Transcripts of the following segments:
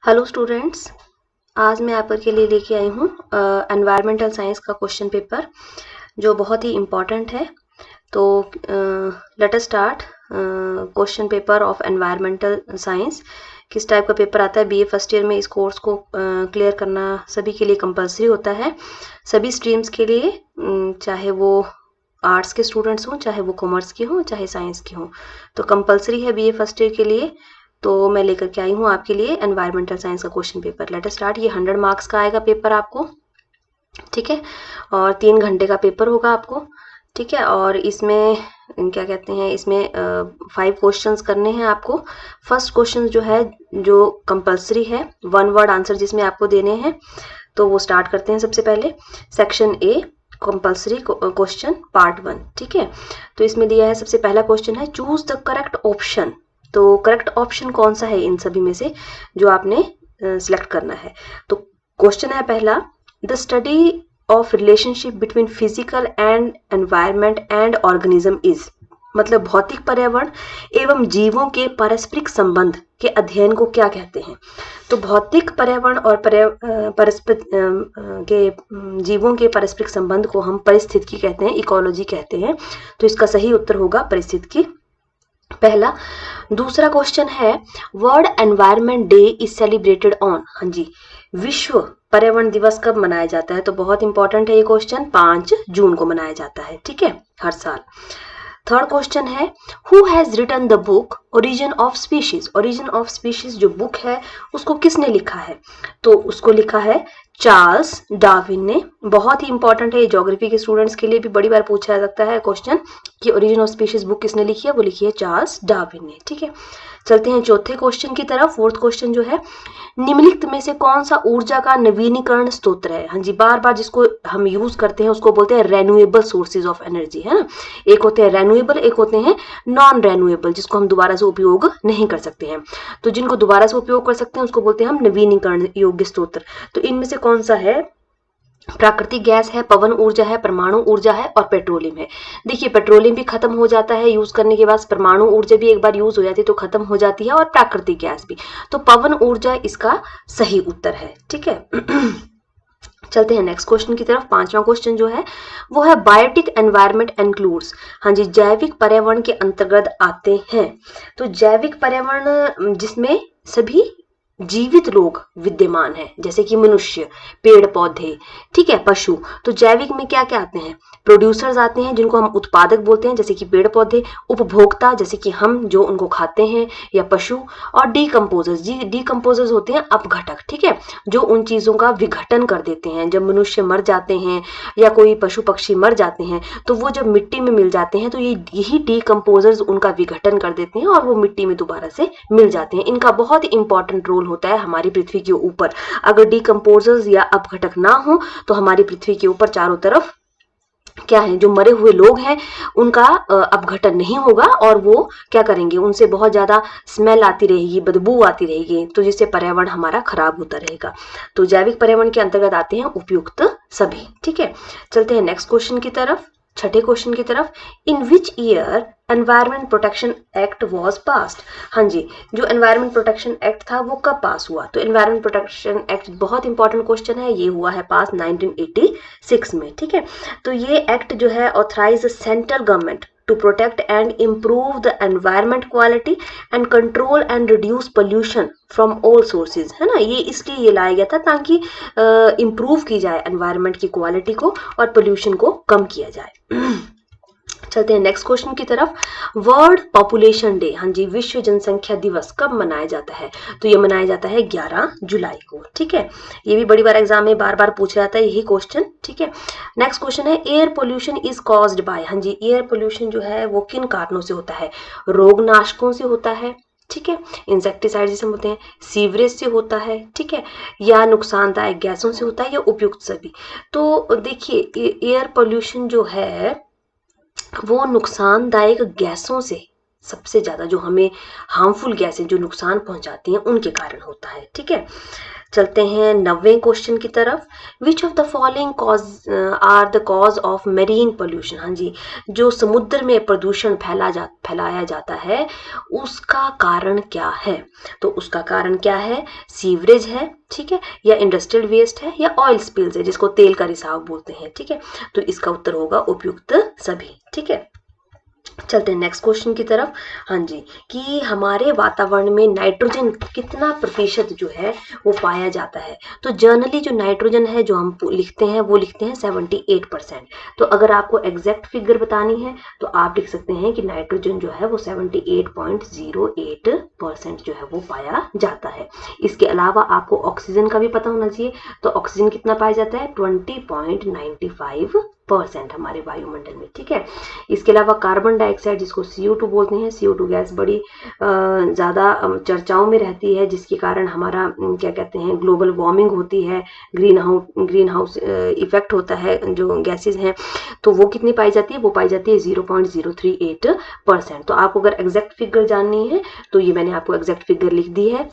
Hello students, आज मैं आपके लिए लेके आई हूँ एनवायरमेंटल साइंस का क्वेश्चन पेपर जो बहुत ही इम्पॉर्टेंट है। तो let us start question paper of environmental science. किस टाइप का पेपर आता है? बीए फर्स्ट ईयर में इस कोर्स को क्लियर करना सभी के लिए कंपलसरी होता है, सभी स्ट्रीम्स के लिए, चाहे वो आर्ट्स के स्टूडेंट्स हों, चाहे वो कॉमर्स के हों, चाहे साइंस के हों, तो कंपलसरी है बीए फर्स्ट ईयर के लिए। तो मैं लेकर के आई हूँ आपके लिए एनवायरमेंटल साइंस का question paper. Let us start. ये 100 मार्क्स का आएगा पेपर आपको, ठीक है, और 3 घंटे का पेपर होगा आपको, ठीक है। और इसमें क्या कहते हैं, इसमें 5 क्वेश्चंस करने हैं आपको। फर्स्ट क्वेश्चन जो है, जो कंपलसरी है, 1 वर्ड आंसर जिसमें आपको देने हैं, तो वो स्टार्ट करते हैं। सबसे पहले section A, compulsory question part 1, ठीक है। तो इसमें दिया है, सबसे पहला क्वेश्चन है, चूज द करेक्ट ऑप्शन। तो करेक्ट ऑप्शन कौन सा है इन सभी में से जो आपने सिलेक्ट करना है? तो क्वेश्चन है पहला, the study of relationship between physical and environment and organism is, मतलब भौतिक पर्यावरण एवं जीवों के पारस्परिक संबंध के अध्ययन को क्या कहते हैं? तो भौतिक पर्यावरण और जीवों के पारस्परिक संबंध को हम परिस्थितिकी कहते हैं, इकोलॉजी कहते हैं। तो इसका सही उत्तर होगा परिस्थितिकी, पहला। दूसरा क्वेश्चन है, world environment day is celebrated on, हाँ जी, विश्व पर्यावरण दिवस कब मनाया जाता है? तो बहुत इंपॉर्टेंट है ये क्वेश्चन, 5 जून को मनाया जाता है, ठीक है, हर साल। थर्ड क्वेश्चन है, who has written the book origin of species. Origin of species जो बुक है उसको किसने लिखा है? तो उसको लिखा है चार्ल्स डार्विन ने। बहुत ही इंपॉर्टेंट है, ज्योग्राफी के स्टूडेंट्स के लिए भी बड़ी बार पूछा जा सकता है क्वेश्चन कि ओरिजिन ऑफ स्पीशीज बुक किसने लिखी है? वो लिखी है चार्ल्स डार्विन ने, ठीक है। चलते हैं चौथे क्वेश्चन की तरफ। फोर्थ क्वेश्चन जो है, निम्नलिखित में से कौन सा ऊर्जा का नवीनीकरण स्रोत है? हाँ जी, बार बार जिसको हम यूज करते हैं उसको बोलते हैं रेन्यूएबल सोर्सेज ऑफ एनर्जी, है ना। एक होते हैं रेन्यूएबल, एक होते हैं नॉन रेन्यूएबल, जिसको हम दोबारा से उपयोग नहीं कर सकते हैं। तो जिनको दोबारा से उपयोग कर सकते हैं उसको बोलते हैं हम नवीनीकरण योग्य स्रोत। तो इनमें से कौन सा है? प्राकृतिक गैस है, पवन ऊर्जा है, परमाणु ऊर्जा है और पेट्रोलियम है। देखिए, पेट्रोलियम भी खत्म हो जाता है यूज करने के बाद, परमाणु ऊर्जा भी एक बार यूज हो जाती है तो खत्म हो जाती है, और प्राकृतिक गैस भी। तो पवन ऊर्जा इसका सही उत्तर है, ठीक है। चलते हैं नेक्स्ट क्वेश्चन की तरफ। पांचवा क्वेश्चन जो है वो है, बायोटिक एनवायरनमेंट इंक्लूड्स, हाँ जी, जैविक पर्यावरण के अंतर्गत आते हैं। तो जैविक पर्यावरण जिसमें सभी जीवित लोग विद्यमान है, जैसे कि मनुष्य, पेड़ पौधे, ठीक है, पशु। तो जैविक में क्या क्या आते हैं? प्रोड्यूसर्स आते हैं जिनको हम उत्पादक बोलते हैं, जैसे कि पेड़ पौधे, उपभोक्ता जैसे कि हम जो उनको खाते हैं, या पशु, और डीकम्पोजर्स, डीकम्पोजर्स होते हैं अपघटक, ठीक है, जो उन चीजों का विघटन कर देते हैं। जब मनुष्य मर जाते हैं या कोई पशु पक्षी मर जाते हैं तो वो जब मिट्टी में मिल जाते हैं तो यही डीकम्पोजर्स उनका विघटन कर देते हैं और वो मिट्टी में दोबारा से मिल जाते हैं। इनका बहुत इंपॉर्टेंट रोल होता है हमारी पृथ्वी के ऊपर। अगर डीकम्पोजर्स या अपघटक ना हो तो हमारी पृथ्वी के ऊपर चारों तरफ क्या है, जो मरे हुए लोग हैं उनका अपघटन नहीं होगा, और वो क्या करेंगे, उनसे बहुत ज्यादा स्मेल आती रहेगी, बदबू आती रहेगी, तो जिससे पर्यावरण हमारा खराब होता रहेगा। तो जैविक पर्यावरण के अंतर्गत आते हैं उपयुक्त सभी, ठीक है। चलते हैं नेक्स्ट क्वेश्चन की तरफ, छठे क्वेश्चन की तरफ। In which year environment protection act was passed. हाँ जी, जो एनवायरमेंट प्रोटेक्शन एक्ट था वो कब पास हुआ? तो एनवायरमेंट प्रोटेक्शन एक्ट बहुत इंपॉर्टेंट क्वेश्चन है, ये हुआ है पास 1986 में, ठीक है। तो ये एक्ट जो है authorize central government to protect and improve the environment quality and control and reduce pollution from all sources, है ना। ये इसलिए ये लाया गया था ताकि इम्प्रूव की जाए एनवायरनमेंट की क्वालिटी को और पोल्यूशन को कम किया जाए। चलते हैं नेक्स्ट क्वेश्चन की तरफ। वर्ल्ड पॉपुलेशन डे, हाँ जी, विश्व जनसंख्या दिवस कब मनाया जाता है? तो ये मनाया जाता है 11 जुलाई को, ठीक है। ये भी बड़ी बार एग्जाम में बार बार पूछा जाता है यही क्वेश्चन, ठीक है। नेक्स्ट क्वेश्चन है, air pollution is caused by, हाँ जी, एयर पोल्यूशन जो है वो किन कारणों से होता है? रोगनाशकों से होता है, ठीक है, इंसेक्टिसाइड जिसे होते हैं, सीवरेज से होता है, ठीक है, या नुकसानदायक गैसों से होता है, या उपयुक्त सभी। तो देखिए, एयर पोल्यूशन जो है वो नुकसानदायक गैसों से सबसे ज्यादा, जो हमें हार्मफुल गैसें जो नुकसान पहुंचाती हैं उनके कारण होता है, ठीक है। चलते हैं 90वें क्वेश्चन की तरफ। Which of the following cause are the cause of marine pollution. हाँ जी, जो समुद्र में प्रदूषण फैलाया जाता है उसका कारण क्या है? तो उसका कारण क्या है? सीवरेज है, ठीक है, या इंडस्ट्रियल वेस्ट है, या ऑयल स्पिल्स है जिसको तेल का रिसाव बोलते हैं, ठीक है। तो इसका उत्तर होगा उपयुक्त सभी, ठीक है। चलते हैं नेक्स्ट क्वेश्चन की तरफ। हाँ जी, कि हमारे वातावरण में नाइट्रोजन कितना प्रतिशत जो है वो पाया जाता है? तो जनरली जो नाइट्रोजन है जो हम लिखते हैं वो लिखते हैं 78%। तो अगर आपको एग्जैक्ट फिगर बतानी है तो आप लिख सकते हैं कि नाइट्रोजन जो है वो 78.08% जो है वो पाया जाता है। इसके अलावा आपको ऑक्सीजन का भी पता होना चाहिए। तो ऑक्सीजन कितना पाया जाता है? 20.95% हमारे वायुमंडल में, ठीक है। इसके अलावा कार्बन डाइऑक्साइड जिसको CO2 बोलते हैं, CO2 गैस बड़ी ज़्यादा चर्चाओं में रहती है, जिसके कारण हमारा क्या कहते हैं ग्लोबल वार्मिंग होती है, ग्रीन हाउस इफेक्ट होता है, जो गैसेज हैं। तो वो कितनी पाई जाती है? वो पाई जाती है 0.038%। तो आपको अगर एग्जैक्ट फिगर जाननी है तो ये मैंने आपको एग्जैक्ट फिगर लिख दी है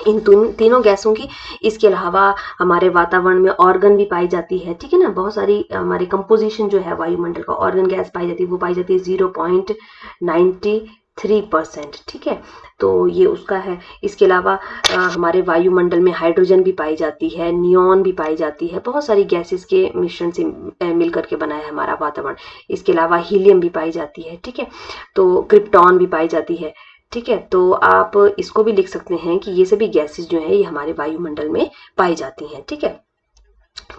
इन तीनों गैसों की। इसके अलावा हमारे वातावरण में ऑर्गन भी पाई जाती है, ठीक है ना। बहुत सारी हमारी कंपोजिशन जो है वायुमंडल का ऑर्गन गैस पाई जाती है, वो पाई जाती है 0.93%, ठीक है। तो ये उसका है। इसके अलावा हमारे वायुमंडल में हाइड्रोजन भी पाई जाती है, नियॉन भी पाई जाती है, बहुत सारी गैसेस के मिश्रण से मिलकर के बना है हमारा वातावरण। इसके अलावा हीलियम भी पाई जाती है, ठीक है। तो क्रिप्टॉन भी पाई जाती है, ठीक है। तो आप इसको भी लिख सकते हैं कि ये सभी गैसेस जो है ये हमारे वायुमंडल में पाई जाती हैं, ठीक है।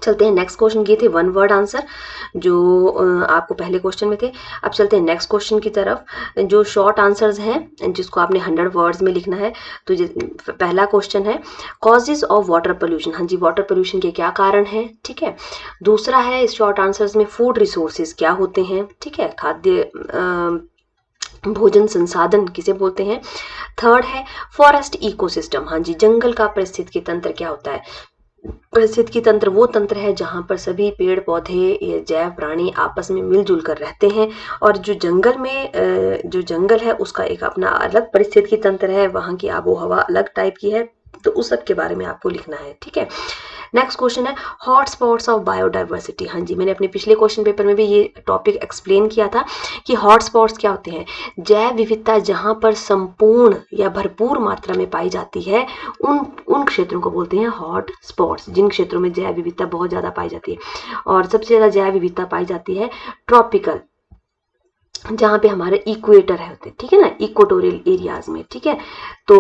चलते हैं नेक्स्ट क्वेश्चन। ये थे वन वर्ड आंसर जो आपको पहले क्वेश्चन में थे। अब चलते हैं नेक्स्ट क्वेश्चन की तरफ, जो शॉर्ट आंसर्स हैं जिसको आपने 100 वर्ड्स में लिखना है। तो पहला क्वेश्चन है कॉजेज ऑफ वाटर पोल्यूशन। हाँ जी, वाटर पोल्यूशन के क्या कारण हैं, ठीक है। दूसरा है इस शॉर्ट आंसर्स में फूड रिसोर्सेज क्या होते हैं, ठीक है, खाद्य भोजन संसाधन किसे बोलते हैं। थर्ड है फॉरेस्ट इकोसिस्टम। हाँ जी, जंगल का पारिस्थितिकी तंत्र क्या होता है? पारिस्थितिकी तंत्र वो तंत्र है जहाँ पर सभी पेड़ पौधे जैव प्राणी आपस में मिलजुल कर रहते हैं। और जो जंगल है उसका एक अपना अलग पारिस्थितिकी तंत्र है, वहाँ की आबो हवा अलग टाइप की है। तो उस सब के बारे में आपको लिखना है, ठीक है। नेक्स्ट क्वेश्चन है हॉटस्पॉट्स ऑफ बायोडाइवर्सिटी। हाँ जी, मैंने अपने पिछले क्वेश्चन पेपर में भी ये टॉपिक एक्सप्लेन किया था कि हॉटस्पॉट्स क्या होते हैं। जैव विविधता जहाँ पर संपूर्ण या भरपूर मात्रा में पाई जाती है उन क्षेत्रों को बोलते हैं हॉट स्पॉट्स, जिन क्षेत्रों में जैव विविधता बहुत ज़्यादा पाई जाती है। और सबसे ज़्यादा जैव विविधता पाई जाती है ट्रॉपिकल, जहाँ पे हमारे इक्वेटर है होते, ठीक है ना, इक्वेटोरियल एरियाज में, ठीक है। तो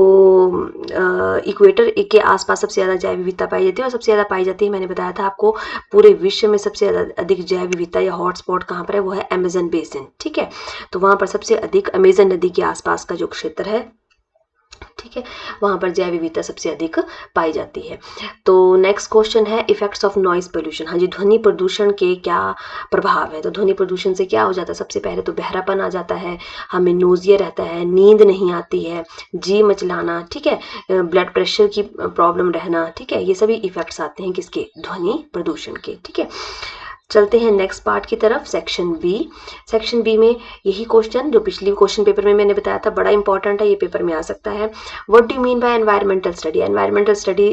इक्वेटर के आसपास सबसे ज़्यादा जैव विविधता पाई जाती है। और सबसे ज़्यादा पाई जाती है, मैंने बताया था आपको, पूरे विश्व में सबसे ज़्यादा अधिक जैव विविधता या हॉटस्पॉट कहाँ पर है, वो है अमेजन बेसिन, ठीक है। तो वहाँ पर सबसे अधिक अमेजन नदी के आसपास का जो क्षेत्र है, ठीक है, वहाँ पर जैव विविधता सबसे अधिक पाई जाती है। तो नेक्स्ट क्वेश्चन है इफेक्ट्स ऑफ नॉइज पोल्यूशन। हाँ जी, ध्वनि प्रदूषण के क्या प्रभाव है? तो ध्वनि प्रदूषण से क्या हो जाता है? सबसे पहले तो बहरापन आ जाता है, हमें नोजिया रहता है, नींद नहीं आती है, जी मचलाना, ठीक है, ब्लड प्रेशर की प्रॉब्लम रहना, ठीक है। ये सभी इफेक्ट्स आते हैं किसके? ध्वनि प्रदूषण के, ठीक है। चलते हैं नेक्स्ट पार्ट की तरफ, सेक्शन बी। सेक्शन बी में यही क्वेश्चन जो पिछली क्वेश्चन पेपर में मैंने बताया था, बड़ा इंपॉर्टेंट है, ये पेपर में आ सकता है। What do you mean bye environmental study? Environmental study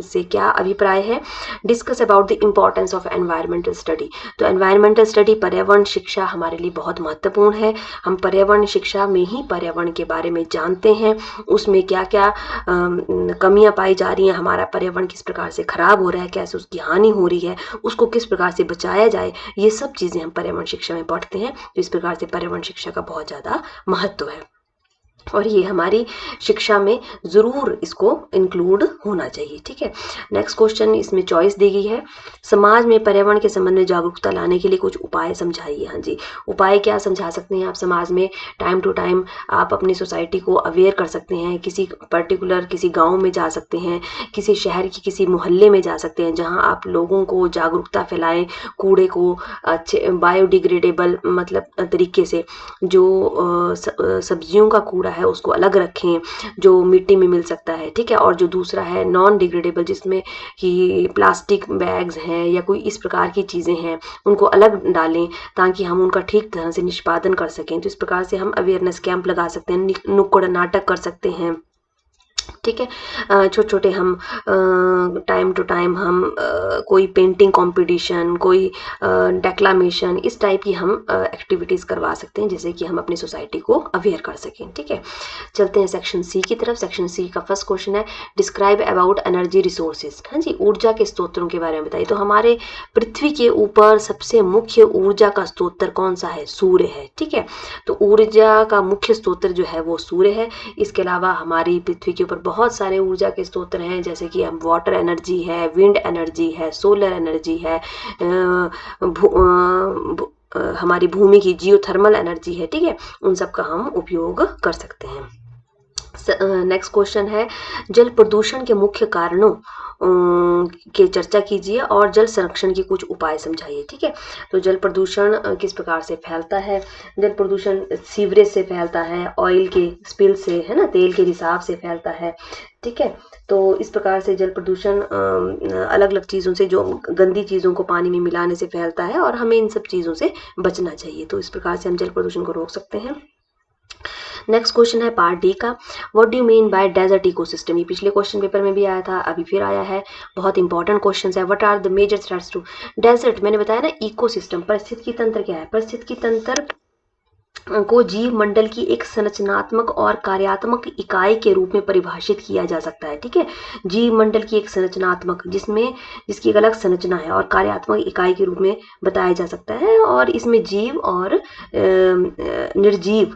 से क्या अभिप्राय है? Discuss about the importance of environmental study. तो एनवायरमेंटल स्टडी, पर्यावरण शिक्षा हमारे लिए बहुत महत्वपूर्ण है। हम पर्यावरण शिक्षा में ही पर्यावरण के बारे में जानते हैं, उसमें क्या क्या कमियां पाई जा रही हैं, हमारा पर्यावरण किस प्रकार से खराब हो रहा है, कैसे उसकी हानि हो रही है, उसको किस प्रकार से बचाया जाए, ये सब चीजें हम पर्यावरण शिक्षा में पढ़ते हैं। तो इस प्रकार से पर्यावरण शिक्षा का बहुत ज्यादा महत्व है और ये हमारी शिक्षा में जरूर इसको इंक्लूड होना चाहिए, ठीक है। नेक्स्ट क्वेश्चन, इसमें चॉइस दी गई है, समाज में पर्यावरण के संबंध में जागरूकता लाने के लिए कुछ उपाय समझाइए। हाँ जी, उपाय क्या समझा सकते हैं आप? समाज में टाइम टू टाइम आप अपनी सोसाइटी को अवेयर कर सकते हैं, किसी पर्टिकुलर किसी गांव में जा सकते हैं, किसी शहर की किसी मोहल्ले में जा सकते हैं, जहां आप लोगों को जागरूकता फैलाएं, कूड़े को अच्छे बायोडिग्रेडेबल मतलब तरीके से, जो सब्जियों का कूड़ा है उसको अलग रखें जो मिट्टी में मिल सकता है, ठीक है। और जो दूसरा है नॉन डिग्रेडेबल, जिसमें कि प्लास्टिक बैग्स हैं या कोई इस प्रकार की चीज़ें हैं, उनको अलग डालें ताकि हम उनका ठीक तरह से निष्पादन कर सकें। तो इस प्रकार से हम अवेयरनेस कैंप लगा सकते हैं, नुक्कड़ नाटक कर सकते हैं, ठीक है। छोटे छोटे हम टाइम टू टाइम हम कोई पेंटिंग कंपटीशन, कोई डेक्लामेशन, इस टाइप की हम एक्टिविटीज़ करवा सकते हैं जिससे कि हम अपनी सोसाइटी को अवेयर कर सकें। ठीक है, चलते हैं सेक्शन सी की तरफ। सेक्शन सी का फर्स्ट क्वेश्चन है डिस्क्राइब अबाउट एनर्जी रिसोर्सेज। हाँ जी, ऊर्जा के स्रोतों के बारे में बताइए। तो हमारे पृथ्वी के ऊपर सबसे मुख्य ऊर्जा का स्रोत कौन सा है? सूर्य है। ठीक है, तो ऊर्जा का मुख्य स्रोत जो है वो सूर्य है। इसके अलावा हमारी पृथ्वी के ऊपर बहुत सारे ऊर्जा के स्रोत हैं, जैसे कि हम वाटर एनर्जी है, विंड एनर्जी है, सोलर एनर्जी है, हमारी भूमि की जियोथर्मल एनर्जी है। ठीक है, उन सब का हम उपयोग कर सकते हैं। नेक्स्ट क्वेश्चन है जल प्रदूषण के मुख्य कारणों के चर्चा कीजिए और जल संरक्षण के कुछ उपाय समझाइए। ठीक है, तो जल प्रदूषण किस प्रकार से फैलता है? जल प्रदूषण सीवरेज से फैलता है, ऑयल के स्पिल से, है ना, तेल के रिसाव से फैलता है। ठीक है, तो इस प्रकार से जल प्रदूषण अलग अलग चीज़ों से, जो गंदी चीज़ों को पानी में मिलाने से फैलता है और हमें इन सब चीज़ों से बचना चाहिए। तो इस प्रकार से हम जल प्रदूषण को रोक सकते हैं। नेक्स्ट क्वेश्चन है पार्ट डी का, what do you mean by desert ecosystem. ये पिछले क्वेश्चन पेपर में भी आया था, अभी फिर आया है, बहुत इंपॉर्टेंट क्वेश्चन है। What are the major threats to desert? मैंने बताया ना, इकोसिस्टम, परिस्थितिकी तंत्र क्या है? परिस्थितिकी तंत्र को जीव मंडल की एक संरचनात्मक और कार्यात्मक इकाई के रूप में परिभाषित किया जा सकता है। ठीक है, जीव मंडल की एक संरचनात्मक, जिसकी एक अलग संरचना है, और कार्यात्मक इकाई के रूप में बताया जा सकता है, और इसमें जीव और निर्जीव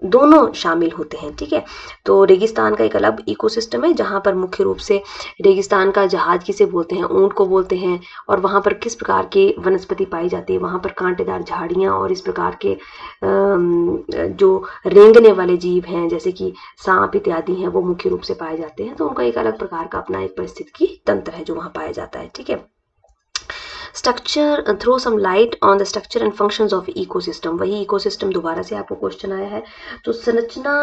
दोनों शामिल होते हैं। ठीक है, तो रेगिस्तान का एक अलग इकोसिस्टम है, जहाँ पर मुख्य रूप से रेगिस्तान का जहाज किसे बोलते हैं? ऊंट को बोलते हैं। और वहाँ पर किस प्रकार की वनस्पति पाई जाती है? वहाँ पर कांटेदार झाड़ियाँ और इस प्रकार के जो रेंगने वाले जीव हैं, जैसे कि सांप इत्यादि हैं, वो मुख्य रूप से पाए जाते हैं। तो उनका एक अलग प्रकार का अपना एक परिस्थितिकी तंत्र है जो वहाँ पाया जाता है। ठीक है, structure, throw some light on the structure and functions of ecosystem. वही इकोसिस्टम दोबारा से आपको क्वेश्चन आया है। तो संरचना,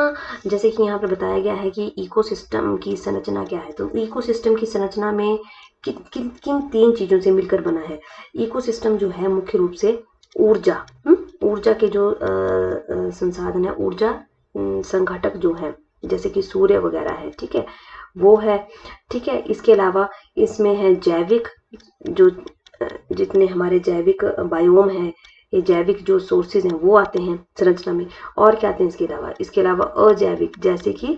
जैसे कि यहाँ पर बताया गया है कि इकोसिस्टम की संरचना क्या है। तो इकोसिस्टम की संरचना में किन किन तीन चीजों से मिलकर बना है? इकोसिस्टम जो है मुख्य रूप से ऊर्जा, ऊर्जा के जो संसाधन है, ऊर्जा संघटक जो है, जैसे कि सूर्य वगैरह है। ठीक है, वो है। ठीक है, इसके अलावा इसमें है जैविक, जो जितने हमारे जैविक बायोम है, ये जैविक जो सोर्सेज हैं वो आते हैं संरचना में। और क्या आते हैं इसके अलावा अजैविक, जैसे कि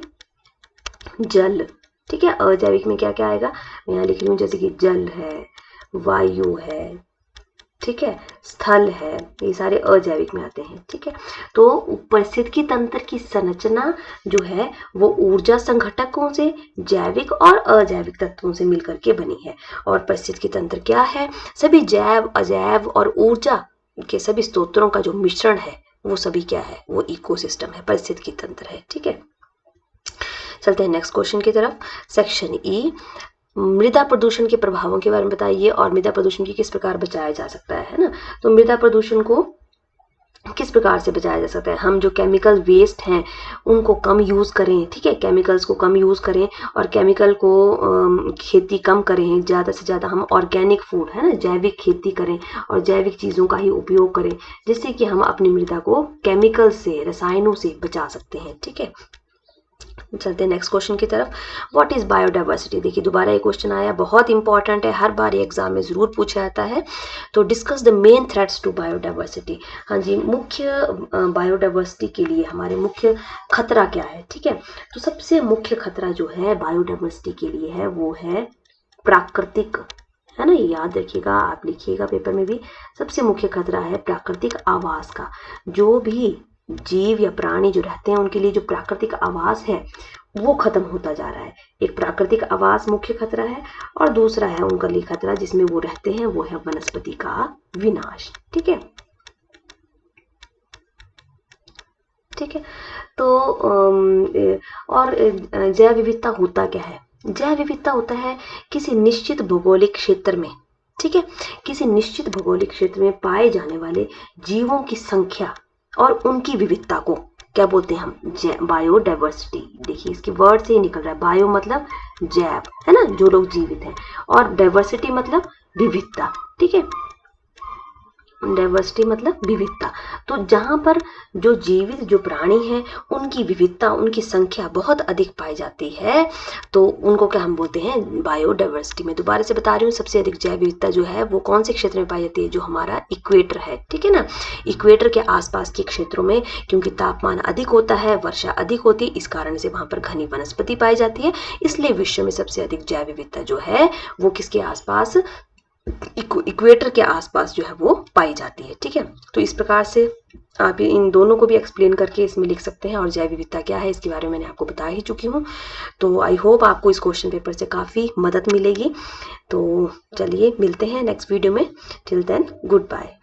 जल। ठीक है, अजैविक में क्या क्या आएगा मैं यहाँ लिख रही हूँ, जैसे कि जल है, वायु है, ठीक है, स्थल है, ये सारे अजैविक में आते हैं। ठीक है, तो परिस्थितिकी तंत्र की संरचना जो है वो ऊर्जा संघटकों से, जैविक और अजैविक तत्वों से मिलकर के बनी है। और परिस्थितिकी तंत्र क्या है? सभी जैव, अजैव और ऊर्जा के सभी स्रोतों का जो मिश्रण है वो सभी क्या है? वो इकोसिस्टम है, परिस्थितिकी तंत्र है। ठीक है, चलते हैं नेक्स्ट क्वेश्चन की तरफ। सेक्शन ई, मृदा प्रदूषण के प्रभावों के बारे में बताइए और मृदा प्रदूषण की किस प्रकार बचाया जा सकता है ना। तो मृदा प्रदूषण को किस प्रकार से बचाया जा सकता है? हम जो केमिकल वेस्ट हैं उनको कम यूज़ करें। ठीक है, केमिकल्स को कम यूज़ करें और केमिकल को खेती कम करें। ज़्यादा से ज़्यादा हम ऑर्गेनिक फूड, है ना, जैविक खेती करें और जैविक चीज़ों का ही उपयोग करें, जिससे कि हम अपनी मृदा को केमिकल से, रसायनों से बचा सकते हैं। ठीक है, चलते हैं नेक्स्ट क्वेश्चन की तरफ। What is biodiversity? देखिए दोबारा ये क्वेश्चन आया, बहुत इंपॉर्टेंट है, हर बार एग्जाम में जरूर पूछा जाता है। तो discuss the main threats to biodiversity. हाँ जी, मुख्य बायोडाइवर्सिटी के लिए हमारे मुख्य खतरा क्या है? ठीक है, तो सबसे मुख्य खतरा जो है बायोडाइवर्सिटी के लिए है वो है प्राकृतिक, है ना, याद रखिएगा, आप लिखिएगा पेपर में भी। सबसे मुख्य खतरा है प्राकृतिक आवास का। जो भी जीव या प्राणी जो रहते हैं उनके लिए जो प्राकृतिक आवास है वो खत्म होता जा रहा है। एक प्राकृतिक आवास मुख्य खतरा है और दूसरा है उनका लिए खतरा जिसमें वो रहते हैं, वो है वनस्पति का विनाश। ठीक है, ठीक है, तो और जैव विविधता होता क्या है? जैव विविधता होता है किसी निश्चित भौगोलिक क्षेत्र में, ठीक है, किसी निश्चित भौगोलिक क्षेत्र में पाए जाने वाले जीवों की संख्या और उनकी विविधता को क्या बोलते हैं हम? बायोडाइवर्सिटी। देखिए इसके वर्ड से ही निकल रहा है, बायो मतलब जैव, है ना, जो लोग जीवित हैं, और डाइवर्सिटी मतलब विविधता। ठीक है, डाइवर्सिटी मतलब विविधता। तो जहाँ पर जो जीवित जो प्राणी हैं उनकी विविधता, उनकी संख्या बहुत अधिक पाई जाती है, तो उनको क्या हम बोलते हैं, बायोडाइवर्सिटी। में दोबारा से बता रही हूँ, सबसे अधिक जैव विविधता जो है वो कौन से क्षेत्र में पाई जाती है, जो हमारा इक्वेटर है, ठीक है ना। इक्वेटर के आसपास के क्षेत्रों में, क्योंकि तापमान अधिक होता है, वर्षा अधिक होती है, इस कारण से वहां पर घनी वनस्पति पाई जाती है, इसलिए विश्व में सबसे अधिक जैव विविधता जो है वो किसके आसपास, इक्वेटर के आसपास जो है वो पाई जाती है, ठीक है। तो इस प्रकार से आप इन दोनों को भी एक्सप्लेन करके इसमें लिख सकते हैं, और जैव विविधता क्या है इसके बारे में मैंने आपको बता ही चुकी हूँ। तो आई होप आपको इस क्वेश्चन पेपर से काफ़ी मदद मिलेगी। तो चलिए मिलते हैं नेक्स्ट वीडियो में। Till then good bye.